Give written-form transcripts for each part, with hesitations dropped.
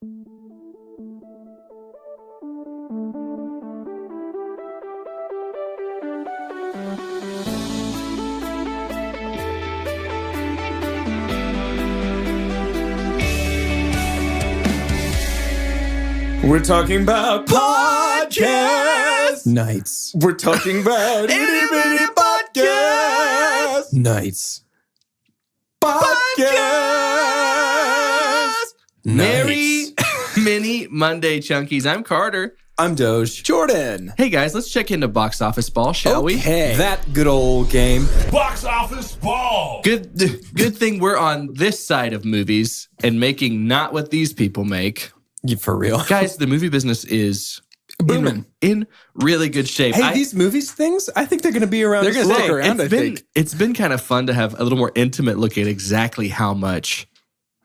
We're talking about podcast nights. We're talking about itty bitty podcast Nights. Podcast. Merry Mini Monday, Chunkies. I'm Carter. I'm Doge. Jordan. Hey, guys, let's check into Box Office Ball, shall we? Okay. That good old game. Box Office Ball. Good thing we're on this side of movies and making not what these people make. Yeah, for real. Guys, the movie business is booming. In really good shape. Hey, these movies things, I think they're going to be around. They're going to stick around, I think. It's been kind of fun to have a little more intimate look at exactly how much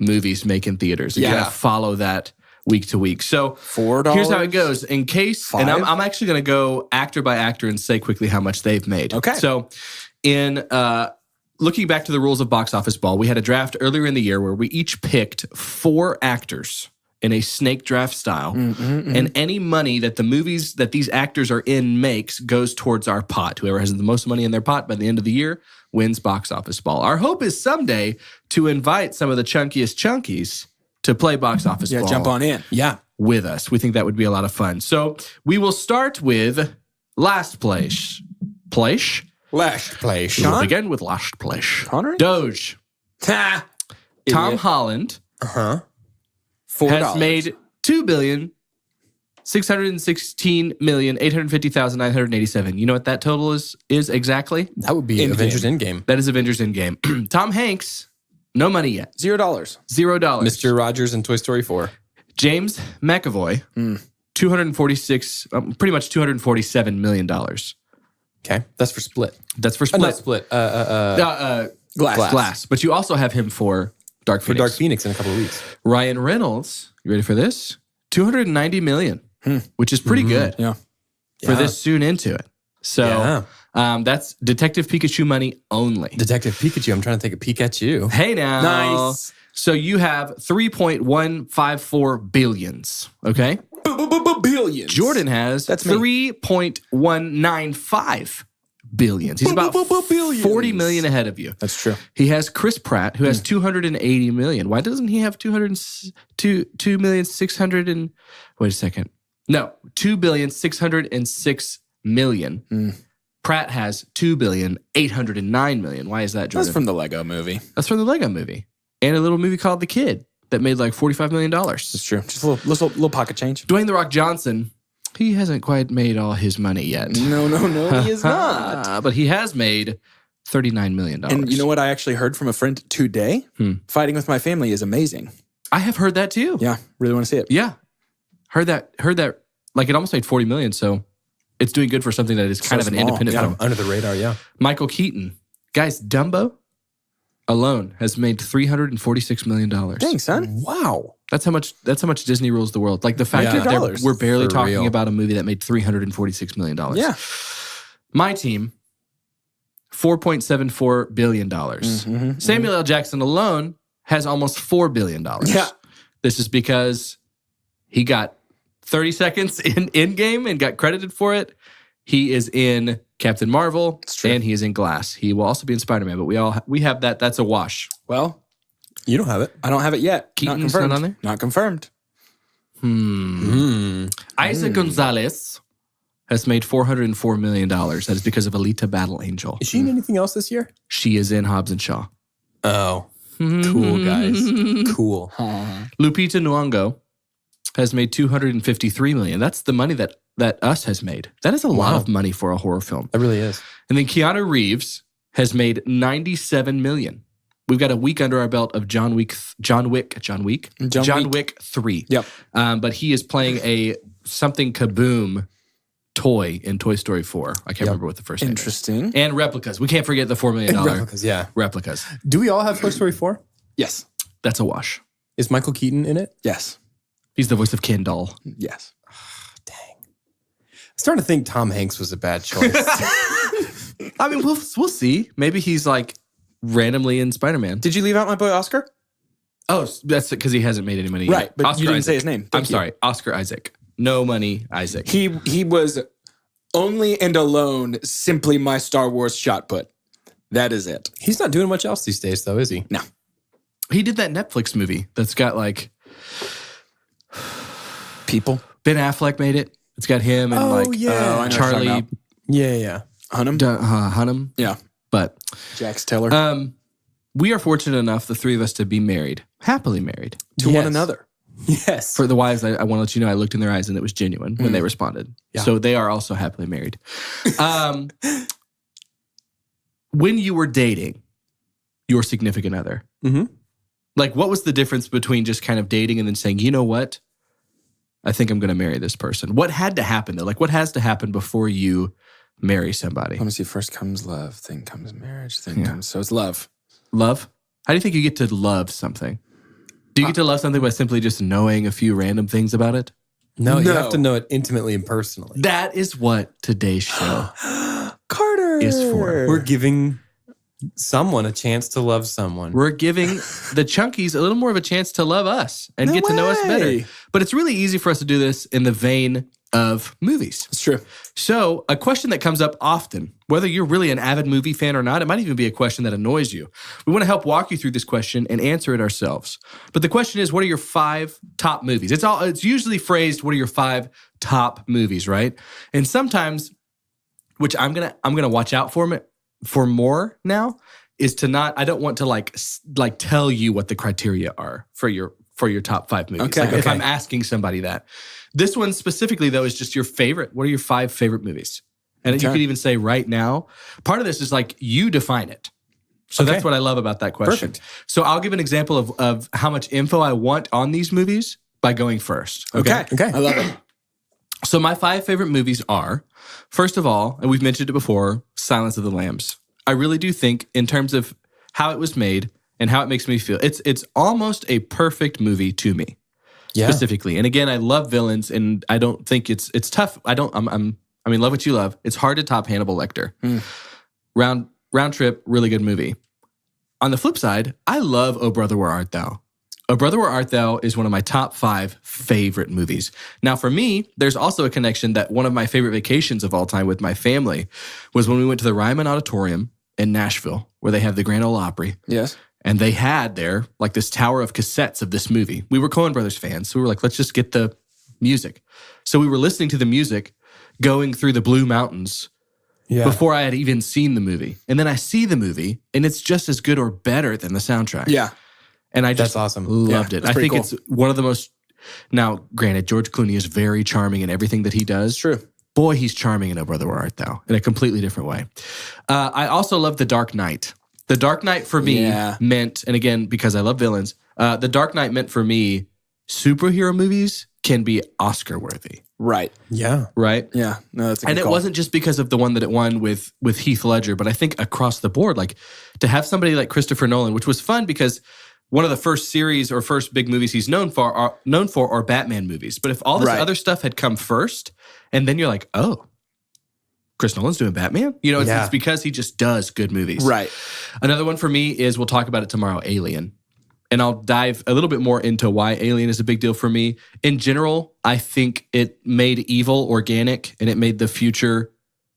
movies make in theaters. You kind of follow that week to week. So $4. here's how it goes. In case, and I'm actually going to go actor by actor and say quickly how much they've made. Okay. So in looking back to the rules of Box Office Ball, we had a draft earlier in the year where we each picked 4 actors in a snake draft style. And any money that the movies that these actors are in makes goes towards our pot. Whoever has the most money in their pot by the end of the year wins Box Office Ball. Our hope is someday to invite some of the chunkiest chunkies to play Box Office Ball. Jump on in. Yeah. With us. We think that would be a lot of fun. So we will start with last place. Place? Last place. We'll begin with last place. Connery? Doge. Ha! Tom Holland Uh-huh. $4. has made $2,616,850,987. You know what that total is exactly? That would be Endgame. Avengers Endgame. That is Avengers Endgame. Tom Hanks, no money yet. $0. $0. Mr. Rogers and Toy Story 4. James McAvoy, 246, pretty much $247 million. Okay. That's for Split. That's for Split. Not Split. Glass. But you also have him for Dark For Phoenix. Dark Phoenix in a couple of weeks. Ryan Reynolds, you ready for this? $290 million, which is pretty good Yeah. for this soon into it. So Yeah. that's Detective Pikachu money only. Detective Pikachu. I'm trying to take a peek at you. Hey now. Nice. So you have 3.154 billions, okay? Billions. Jordan has That's me. 3.195 billions. He's about 40 million ahead of you. That's true. He has Chris Pratt, who has 280 million. Why doesn't he have 2,600 and wait a second. No, 2,606,000,000. Pratt has 2,809,000,000. Why is that, Jordan? That's from the Lego movie. That's from the Lego movie. And a little movie called The Kid that made like $45 million. That's true. Just a little pocket change. Dwayne "The Rock" Johnson, he hasn't quite made all his money yet. No, he is not. But he has made $39 million. And you know what I actually heard from a friend today? Fighting with My Family is amazing. I have heard that too. Yeah, really want to see it. Yeah. Heard that. Like it almost made 40 million. So it's doing good for something that is kind of an small. independent Got film. him under the radar, yeah. Michael Keaton. Guys, Dumbo alone has made $346 million. Dang, son. Wow. That's how much Disney rules the world. Like the fact Yeah. that we're barely For talking real. about a movie that made $346 million. Yeah. My team, $4.74 billion. Samuel L. Jackson alone has almost $4 billion. Yeah. This is because he got 30 seconds in game and got credited for it. He is in Captain Marvel and he is in Glass. He will also be in Spider-Man, but we have that. That's a wash. Well, You don't have it. I don't have it yet. Keaton's not confirmed. not on there? Not confirmed. Isaac Gonzalez has made $404 million. That is because of Alita Battle Angel. Is she in anything else this year? She is in Hobbs and Shaw. Oh. Cool, guys. Cool. Lupita Nyong'o has made $253 million. That's the money that Us has made. That is a lot of money for a horror film. That really is. And then Keanu Reeves has made $97 million. We've got a week under our belt of John Wick 3. Yep. But he is playing a something kaboom toy in Toy Story 4. I can't remember what the first name is. Interesting. And replicas. We can't forget the $4 million Replicas, yeah. replicas. Do we all have Toy Story 4? Yes. That's a wash. Is Michael Keaton in it? Yes. He's the voice of Ken Doll. Yes. I'm starting to think Tom Hanks was a bad choice. I mean, we'll see. Maybe he's like randomly in Spider-Man. Did you leave out my boy Oscar? Oh, that's because he hasn't made any money Right, yet. but Oscar you didn't Isaac. say his name. I'm sorry, Oscar Isaac. No money, Isaac. He was only and alone simply my Star Wars shot put. That is it. He's not doing much else these days, though, is he? No. He did that Netflix movie that's got like People. Ben Affleck made it. It's got him and Oh, like yeah. Oh, I know what you're talking Charlie about. Yeah. Hunnam. Yeah. But Jax Teller. we are fortunate enough, the three of us, to be married, happily married. to one another. Yes. For the wives, I want to let you know, I looked in their eyes and it was genuine when they responded. Yeah. So they are also happily married. When you were dating your significant other, like what was the difference between just kind of dating and then saying, you know what? I think I'm going to marry this person. What had to happen though? Like what has to happen before you marry somebody? Let me see. First comes love, then comes marriage, then comes... So it's love. Love? How do you think you get to love something? Do you get to love something by simply just knowing a few random things about it? No, you No. have to know it intimately and personally. That is what today's show Carter is for. We're giving someone a chance to love someone. We're giving the chunkies a little more of a chance to love us and No get to know us better. way. But it's really easy for us to do this in the vein of movies. It's true. So a question that comes up often, whether you're really an avid movie fan or not, it might even be a question that annoys you. We want to help walk you through this question and answer it ourselves. But the question is, what are your 5 top movies? It's usually phrased, what are your 5 top movies, right? And sometimes, which I'm gonna watch out for more now, is to not. I don't want to like tell you what the criteria are for your top 5 movies. Okay, Like if okay. I'm asking somebody that. This one specifically, though, is just your favorite. What are your 5 favorite movies? And you Okay. could even say right now. Part of this is like you define it. So Okay. that's what I love about that question. Perfect. So I'll give an example of how much info I want on these movies by going first. Okay. Okay. I love it. So my 5 favorite movies are, first of all, and we've mentioned it before, Silence of the Lambs. I really do think in terms of how it was made and how it makes me feel, it's almost a perfect movie to me. Yeah. Specifically. And again, I love villains, and I don't think it's tough. I'm love what you love. It's hard to top Hannibal Lecter. Round trip, really good movie. On the flip side, I love Oh Brother Where Art Thou. Oh Brother Where Art Thou is one of my top 5 favorite movies. Now for me, there's also a connection that one of my favorite vacations of all time with my family was when we went to the Ryman Auditorium in Nashville, where they have the Grand Ole Opry. Yes. And they had there like this tower of cassettes of this movie. We were Coen Brothers fans, so we were like, let's just get the music. So we were listening to the music going through the Blue Mountains Yeah. before I had even seen the movie. And then I see the movie, and it's just as good or better than the soundtrack. Yeah. And I just That's awesome. loved Yeah, it. that's I pretty think it's one of the most... Now, granted, George Clooney is very charming in everything that he does. It's true. Boy, he's charming in Oh Brother Where Art Thou in a completely different way. I also love The Dark Knight. The Dark Knight for me meant, and again, because I love villains, The Dark Knight meant for me, superhero movies can be Oscar worthy, Right. Yeah. right? Yeah. No, that's a good And it call. wasn't just because of the one that it won with Heath Ledger, but I think across the board, like to have somebody like Christopher Nolan, which was fun because one of the first series or first big movies he's known for are Batman movies. But if all this Right. other stuff had come first, and then you're like, oh, Chris Nolan's doing Batman? You know, it's because he just does good movies. Right. Another one for me is, we'll talk about it tomorrow, Alien. And I'll dive a little bit more into why Alien is a big deal for me. In general, I think it made evil organic and it made the future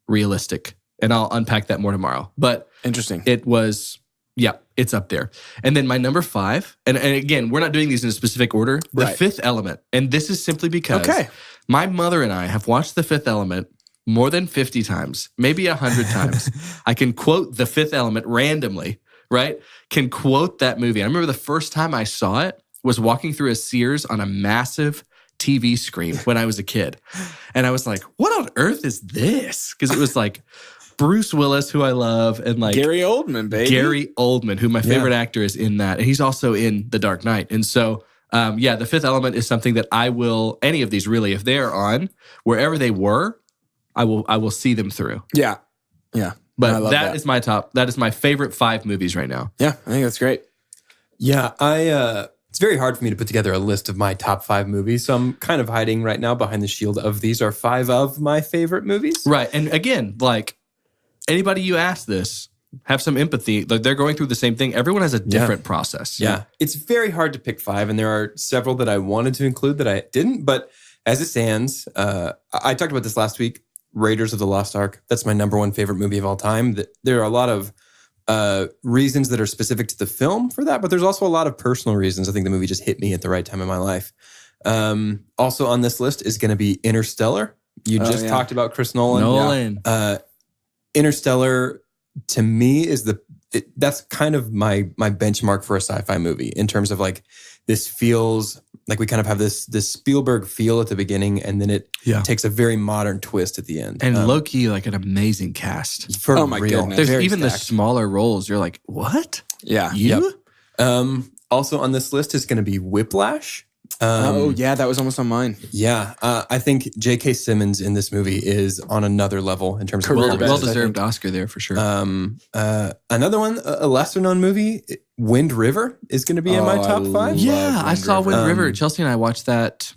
realistic. And I'll unpack that more tomorrow. But Interesting. it was, yeah, it's up there. And then my number 5, and again, we're not doing these in a specific order, The Right. Fifth Element. And this is simply because my mother and I have watched The Fifth Element more than 50 times, maybe 100 times. I can quote The Fifth Element randomly, right? Can quote that movie. I remember the first time I saw it was walking through a Sears on a massive TV screen when I was a kid. And I was like, what on earth is this? Because it was like Bruce Willis, who I love, and like Gary Oldman, baby. Gary Oldman, who my favorite actor is in that. And he's also in The Dark Knight. And so, The Fifth Element is something that I will, any of these really, if they're on, wherever they were, I will see them through. Yeah. Yeah. But I love that is my top. That is my favorite 5 movies right now. Yeah. I think that's great. Yeah, it's very hard for me to put together a list of my top 5 movies, so I'm kind of hiding right now behind the shield of these are 5 of my favorite movies. Right. And again, like anybody you ask this, have some empathy. Like they're going through the same thing. Everyone has a different process. Yeah. It's very hard to pick 5, and there are several that I wanted to include that I didn't. But as it stands, I talked about this last week, Raiders of the Lost Ark. That's my number 1 favorite movie of all time. There are a lot of reasons that are specific to the film for that, but there's also a lot of personal reasons. I think the movie just hit me at the right time in my life. Also on this list is going to be Interstellar. You just talked about Chris Nolan. Interstellar, to me, is that's kind of my benchmark for a sci-fi movie in terms of like, this feels like we kind of have this Spielberg feel at the beginning, and then it takes a very modern twist at the end. And low-key, like an amazing cast. For my goodness. There's Very even stacked. the smaller roles. You're like, what? Yeah. You? Yep. Also on this list is going to be Whiplash. That was almost on mine. Yeah. I think J.K. Simmons in this movie is on another level in terms of Well-deserved Oscar there for sure. Another one, a lesser-known movie, Wind River, is going to be in my top 5. Yeah, I saw Wind River. Chelsea and I watched that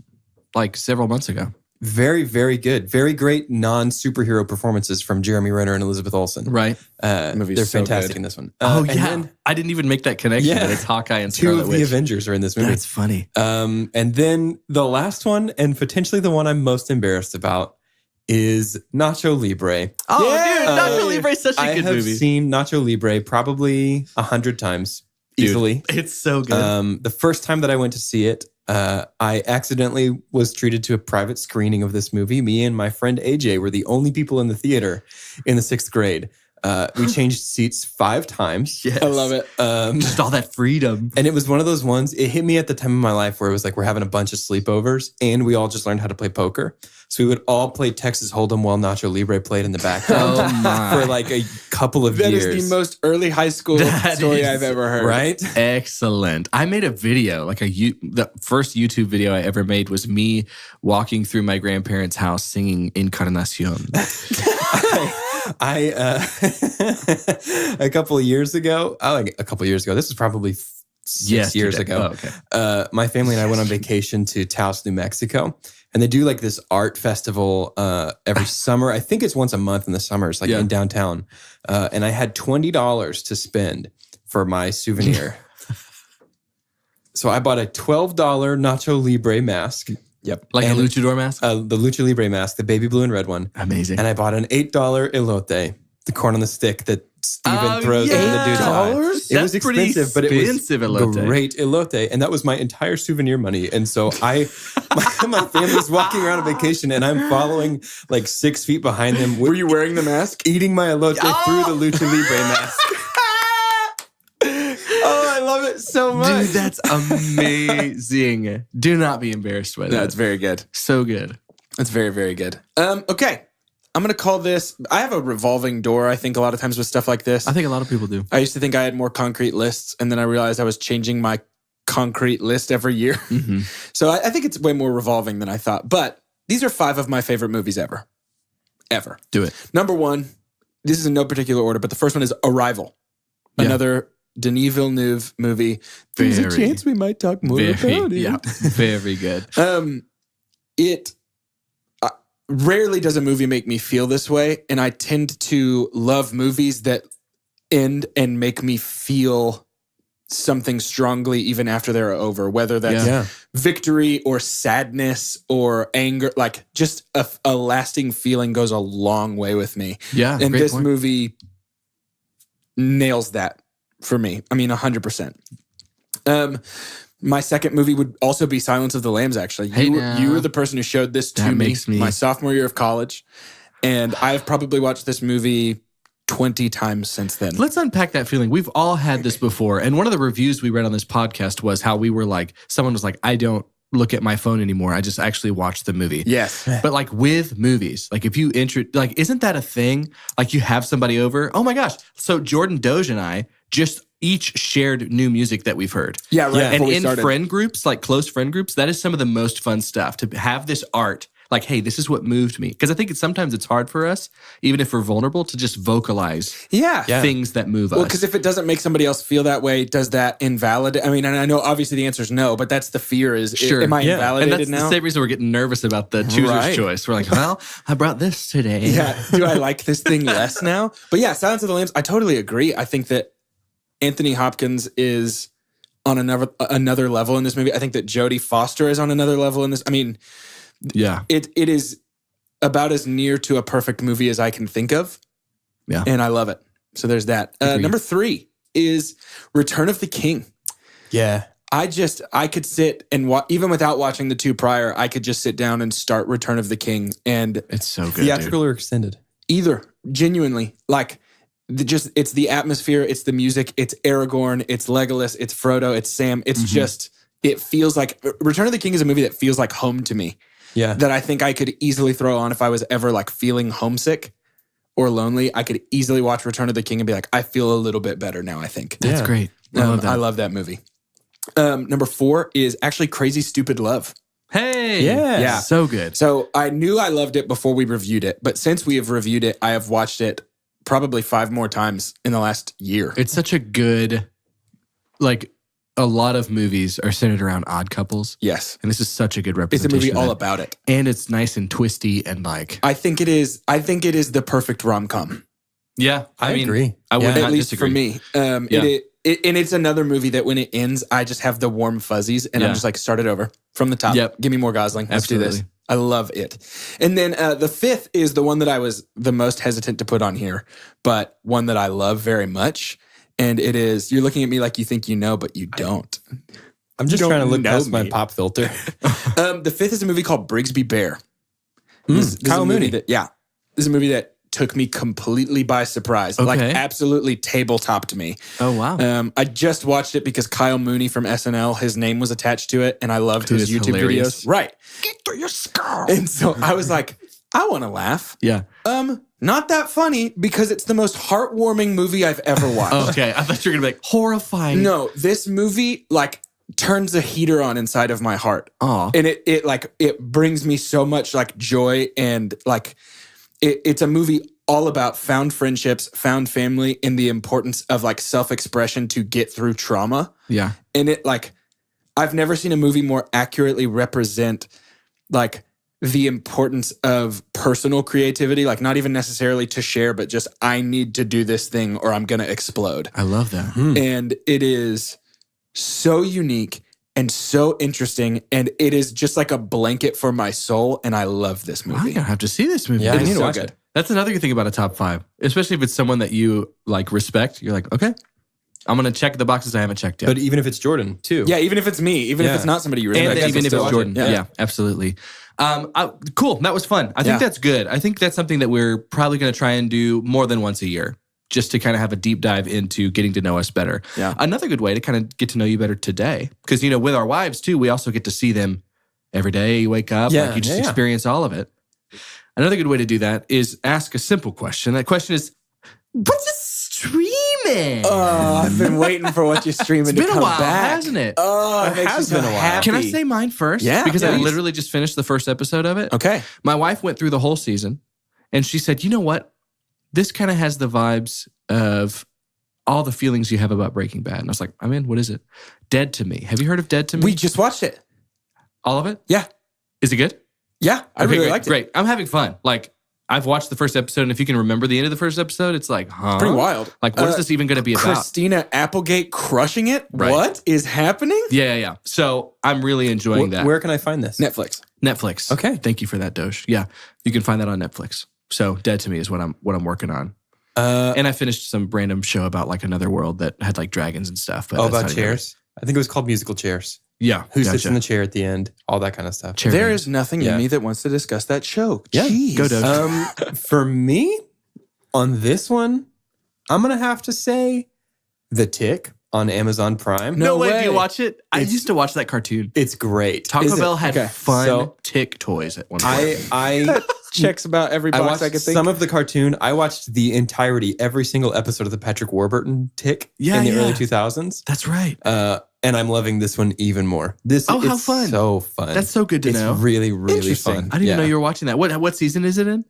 like several months ago. Very, very good. Very great non-superhero performances from Jeremy Renner and Elizabeth Olsen. Right. They're fantastic in this one. I didn't even make that connection. Yeah. That it's Hawkeye and 2 Scarlet of Witch. the Avengers are in this movie. That's funny. And then the last one, and potentially the one I'm most embarrassed about, is Nacho Libre. Oh, dude, Nacho Libre is such a good movie. I have seen Nacho Libre probably 100 times, easily. It's so good. The first time that I went to see it, I accidentally was treated to a private screening of this movie. Me and my friend AJ were the only people in the theater in the 6th grade. We changed seats 5 times. Yes. I love it. Just all that freedom. And it was one of those ones, it hit me at the time of my life where it was like, we're having a bunch of sleepovers and we all just learned how to play poker. So we would all play Texas Hold'em while Nacho Libre played in the background for like a couple of years. That is the most early high school story I've ever heard. Right? Excellent. I made a video, the first YouTube video I ever made was me walking through my grandparents' house singing Encarnacion. A couple of years ago, this is probably 6 years ago. Oh, okay. My family and I went on vacation to Taos, New Mexico, and they do like this art festival every summer. I think it's once a month in the summers, like in downtown. And I had $20 to spend for my souvenir. So I bought a $12 Nacho Libre mask. Yep. Like a luchador mask? The Lucha Libre mask, the baby blue and red one. Amazing. And I bought an $8 elote, the corn on the stick that Steven throws in the dude's eye. It was expensive, but it was elote. Great elote. And that was my entire souvenir money. And so my family's walking around on vacation and I'm following like 6 feet behind them. Were you wearing the mask? Eating my elote through the Lucha Libre mask. Oh, I love it so much. Dude, that's amazing. Do not be embarrassed by that. That's very good. So good. That's very, very good. Okay. I'm going to call this, I have a revolving door, I think, a lot of times with stuff like this. I think a lot of people do. I used to think I had more concrete lists, and then I realized I was changing my concrete list every year. Mm-hmm. So I think it's way more revolving than I thought. But these are 5 of my favorite movies ever. Ever. Do it. Number 1, this is in no particular order, but the first one is Arrival. Yeah. Another Denis Villeneuve movie. There's a chance we might talk more about it. Yeah, very good. Rarely does a movie make me feel this way, and I tend to love movies that end and make me feel something strongly even after they're over, whether that's victory or sadness or anger. Like, just a lasting feeling goes a long way with me. Yeah, and this movie nails that for me. I mean, 100%. My second movie would also be Silence of the Lambs, actually. You were the person who showed this to me my sophomore year of college. And I've probably watched this movie 20 times since then. Let's unpack that feeling. We've all had this before. And one of the reviews we read on this podcast was how we were like, someone was like, I don't look at my phone anymore. I just actually watch the movie. Yes. But like with movies, like if you isn't that a thing? Like you have somebody over. Oh my gosh. So Jordan Doge and I just each shared new music that we've heard. Yeah, right. And in friend groups, like close friend groups, that is some of the most fun stuff, to have this art. like, hey, this is what moved me. Because I think sometimes it's hard for us, even if we're vulnerable, to just vocalize things that move us. Well, because if it doesn't make somebody else feel that way, does that invalidate? I mean, and I know obviously the answer is no, but that's the fear is, am I invalidated and that's now? the same reason we're getting nervous about the chooser's choice. We're like, well, I brought this today. Yeah. Do I like this thing less now? But yeah, Silence of the Lambs, I totally agree. I think that Anthony Hopkins is on another level in this movie. I think that Jodie Foster is on another level in this. I mean, it is about as near to a perfect movie as I can think of. Yeah. And I love it. So there's that. Number 3 is Return of the King. Yeah. I could sit and even without watching the 2 prior, I could just sit down and start Return of the King. And it's so good. Theatrical or extended? Either. Genuinely. Like, it's the atmosphere, it's the music, it's Aragorn, it's Legolas, it's Frodo, it's Sam. It's just, it feels like, Return of the King is a movie that feels like home to me. Yeah. That I think I could easily throw on if I was ever like feeling homesick or lonely. I could easily watch Return of the King and be like, I feel a little bit better now, I think. That's great. I love that movie. Number 4 is actually Crazy Stupid Love. Hey. Yeah. So good. So I knew I loved it before we reviewed it, but since we have reviewed it, I have watched it probably 5 more times in the last year. It's such a good, like, a lot of movies are centered around odd couples. Yes. And this is such a good It's a representation. movie all about it. And it's nice and twisty and like... I think it is the perfect rom-com. Yeah. I agree. I would not At least disagree. for me. And it's another movie that when it ends, I just have the warm fuzzies and I'm just like, start it over from the top. Yep. Give me more Gosling. Let's do this. Absolutely. I love it. And then the 5th is the one that I was the most hesitant to put on here, but one that I love very much. And it is, you're looking at me like you think you know, but you don't. I'm just trying to look past my me. pop filter. The 5th is a movie called Brigsby Bear. Kyle Mooney. This is a movie that took me completely by surprise. Okay. Like absolutely tabletoped me. Oh, wow. I just watched it because Kyle Mooney from SNL, his name was attached to it, and I loved Who his is YouTube hilarious. videos. Right. Get through your skull. And so I was like, I want to laugh. Yeah. Not that funny because it's the most heartwarming movie I've ever watched. Okay. I thought you were going to be like, horrifying. No, this movie like turns a heater on inside of my heart. Aw. And it brings me so much like joy and like it's a movie all about found friendships, found family, and the importance of like self-expression to get through trauma. Yeah. And it like, I've never seen a movie more accurately represent like the importance of personal creativity, like not even necessarily to share, but just I need to do this thing or I'm going to explode. I love that. And it is so unique and so interesting. And it is just like a blanket for my soul. And I love this I'm movie. going to have to see this movie. Yeah, I It's need to so watch good. it. That's another good thing about a top 5, especially if it's someone that you like respect. You're like, okay, I'm going to check the boxes I haven't checked yet. But even if it's Jordan, too. Yeah, even if it's me, even if Yeah. it's not somebody you and respect. then even if still it's watch it. Jordan. Yeah, absolutely. Cool. That was fun. I think that's good. I think that's something that we're probably going to try and do more than once a year, just to kind of have a deep dive into getting to know us better. Yeah. Another good way to kind of get to know you better today, because, you know, with our wives too, we also get to see them every day. You wake up, Yeah, like you just yeah. experience all of it. Another good way to do that is ask a simple question. That question is, what's it streaming? Oh, I've been waiting for what you're streaming It's to been a come while, back. hasn't it? Oh, it has been a while. happy. Can I say mine first? Yeah, Because I please. literally just finished the first episode of it. Okay. My wife went through the whole season and she said, you know what? This kind of has the vibes of all the feelings you have about Breaking Bad. And I was like, I'm in. What is it? Dead to Me. Have you heard of Dead to Me? We just watched it. All of it? Yeah. Is it good? Yeah. I Okay, really great, liked it. Great. I'm having fun. Like, I've watched the first episode, and if you can remember the end of the first episode, it's like, huh? Pretty wild. Like, what is this even going to be about? Christina Applegate crushing it? Right. What is happening? Yeah. So I'm really enjoying that. Where can I find this? Netflix. Netflix. Okay. Thank you for that, Doge. Yeah, you can find that on Netflix. So Dead to Me is what I'm working on. And I finished some random show about like another world that had like dragons and stuff. But that's about not even- chairs? I think it was called Musical Chairs. Yeah. Who sits gotcha. in the chair at the end? All that kind of stuff. Chair There games. is nothing Yeah. in me that wants to discuss that show. Yeah. Jeez. Go, Doge. For me, on this one, I'm going to have to say The Tick on Amazon Prime. No No way. Do way. you watch it? I It's- usto watch that cartoon. It's great. Taco Is it? Bell had Okay. fun So- tick toys at one point. I Checks about every I box watched I could think. some of the cartoon. I watched the entirety, every single episode of the Patrick Warburton Tick Yeah, in the yeah. early 2000s. That's right. and I'm loving this one even more. how it's fun. So fun. That's so good to know. It's really, really Interesting. fun. I didn't even know you were watching that. What season is it in?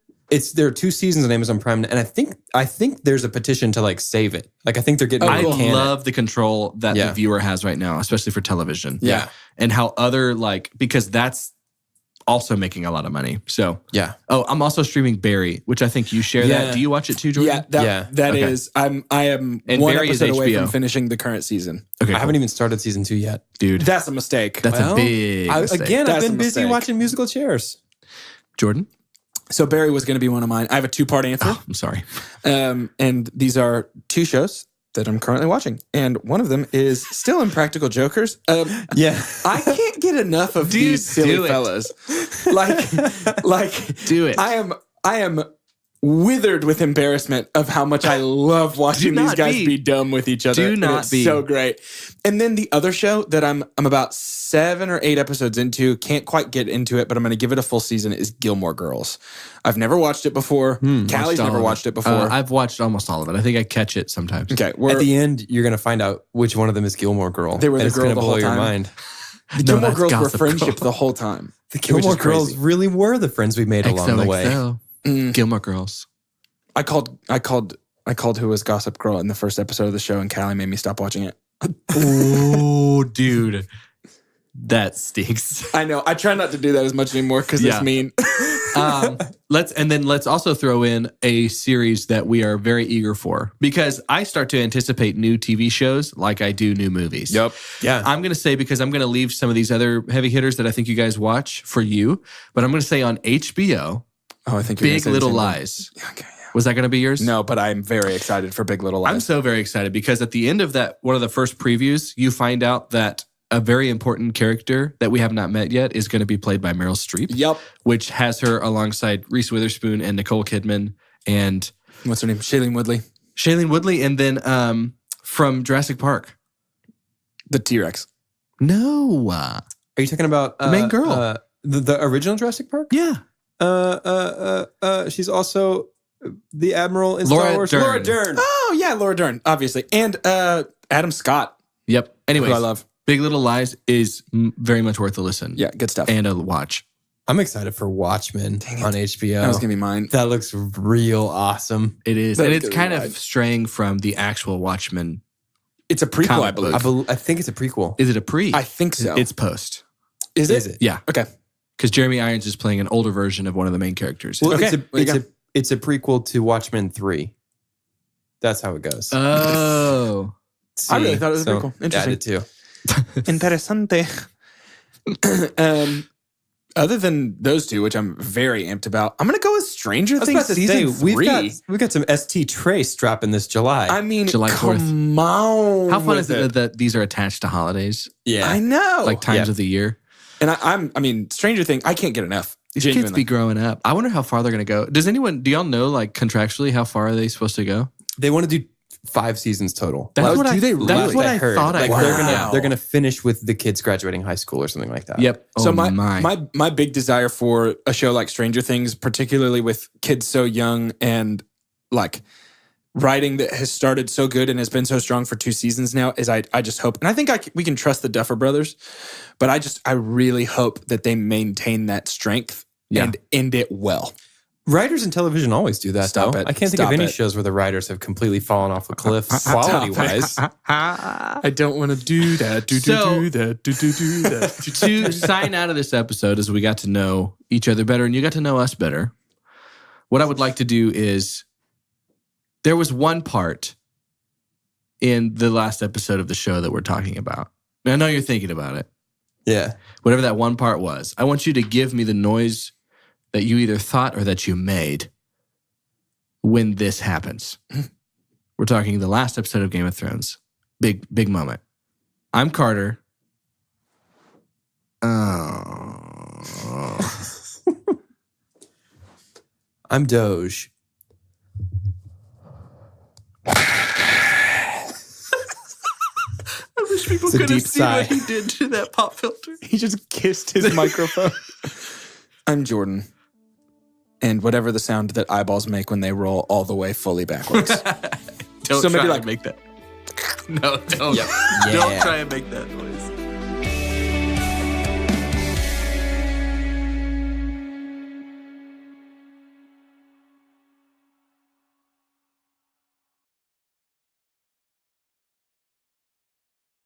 There are 2 seasons on Amazon Prime, and I think there's a petition to like save it. Like I think they're getting. I ready to can love the control that the viewer has right now, especially for television. Yeah. And how other because that's also making a lot of money. So Yeah. Oh, I'm also streaming Barry, which I think you share that. Do you watch it too, Jordan? That Okay. is. I am And one Barry is episode away HBO. from finishing the current season. Okay. I haven't even started season 2 yet. Dude, That's a mistake. that's a big mistake. Again, I've That's been a busy mistake. watching musical chairs. Jordan? So Barry was going to be one of mine. I have a 2-part answer. Oh, I'm sorry. And these are 2 shows that I'm currently watching. And one of them is still Impractical Jokers. Yeah. I can't get enough of these silly do it. fellas. Like, Do it. I am withered with embarrassment of how much I love watching these not guys be. be dumb with each other. Do And not it's be. so great. And then the other show that I'm about 7 or 8 episodes into, can't quite get into it, but I'm going to give it a full season, is Gilmore Girls. I've never watched it before. Callie's never watched it before. I've watched almost all of it. I think I catch it sometimes. Okay, At the end, you're gonna find out which one of them is Gilmore Girl. They were the and it's girl gonna the blow whole your time. mind. the Gilmore that's Girls were Gossip friendship Girl. the whole time. The It was Gilmore just crazy. Girls really were the friends we made along the way. XOXO. Gilmore Girls. I called who was Gossip Girl in the first episode of the show, and Callie made me stop watching it. Oh, dude. That stinks. I know. I try not to do that as much anymore because Yeah. it's mean. Let's also throw in a series that we are very eager for, because I start to anticipate new TV shows like I do new movies. Yeah. I'm going to say, because I'm going to leave some of these other heavy hitters that I think you guys watch for you, but I'm going to say on HBO, Oh, I think you're gonna Big say the Little same thing. Lies. Okay. Was that going to be yours? No, but I'm very excited for Big Little Lies. I'm so very excited because at the end of that, one of the first previews, you find out that a very important character that we have not met yet is going to be played by Meryl Streep. Yep. Which has her alongside Reese Witherspoon and Nicole Kidman and What's her name? Shailene Woodley. Shailene Woodley, and then from Jurassic Park. The T-Rex. No. Are you talking about The main girl. the original Jurassic Park? Yeah. She's also the Admiral in Laura Star Wars. Dern. Laura Dern. Oh, yeah, Laura Dern, obviously. And Adam Scott, Yep. Anyways, who I love. Big Little Lies is very much worth a listen. Yeah, good stuff. And a watch. I'm excited for Watchmen on HBO. That was going to be mine. That looks real awesome. It is. That And is it's gonna kind be of right. straying from the actual Watchmen. It's a prequel, Comic I believe. book. I think it's a prequel. Is it a pre? I think so. It's post. Is Is it? it? Yeah. Okay. Because Jeremy Irons is playing an older version of one of the main characters. Well, Okay, there you it's a prequel to Watchmen 3. That's how it goes. Oh. I really thought it was pretty cool. Yeah, I Interesting. did too. Interesante. Other than those two, which I'm very amped about, I'm going to go with Stranger I was Things about to season say, 3. we've got some ST Trace dropping this July. I mean, July 4th. come on. How fun with is it that these are attached to holidays? yeah. I know. Like times Yeah. of the year? And I mean, Stranger Things, I can't get enough. These kids Genuinely. be growing up. I wonder how far they're going to go. Do y'all know, like, contractually, how far are they supposed to go? They want to do 5 seasons total. That's what do I, they that's really? what I heard. thought I Like, heard. they're gonna finish with the kids graduating high school or something like that. Yep. So Oh, my big desire for a show like Stranger Things, particularly with kids so young and like writing that has started so good and has been so strong for 2 seasons now, is I just hope, and I think we can trust the Duffer Brothers, but I really hope that they maintain that strength and end it well. Writers in television always do that. Stop though. it. I can't think Stop of any it. shows where the writers have completely fallen off a cliff quality wise. I don't want to do that. Do that. Do that. To sign out of this episode, as we got to know each other better and you got to know us better, what I would like to do is, there was one part in the last episode of the show that we're talking about. And I know you're thinking about it. Yeah. Whatever that one part was, I want you to give me the noise that you either thought or that you made when this happens. We're talking the last episode of Game of Thrones. Big moment. I'm Carter. Oh. I'm Doge. I wish people It's a could deep have seen sigh. what he did to that pop filter. He just kissed his microphone. I'm Jordan. And whatever the sound that eyeballs make when they roll all the way fully backwards. Don't So maybe try like- to make that. No, don't. Yeah. Don't try and make that noise.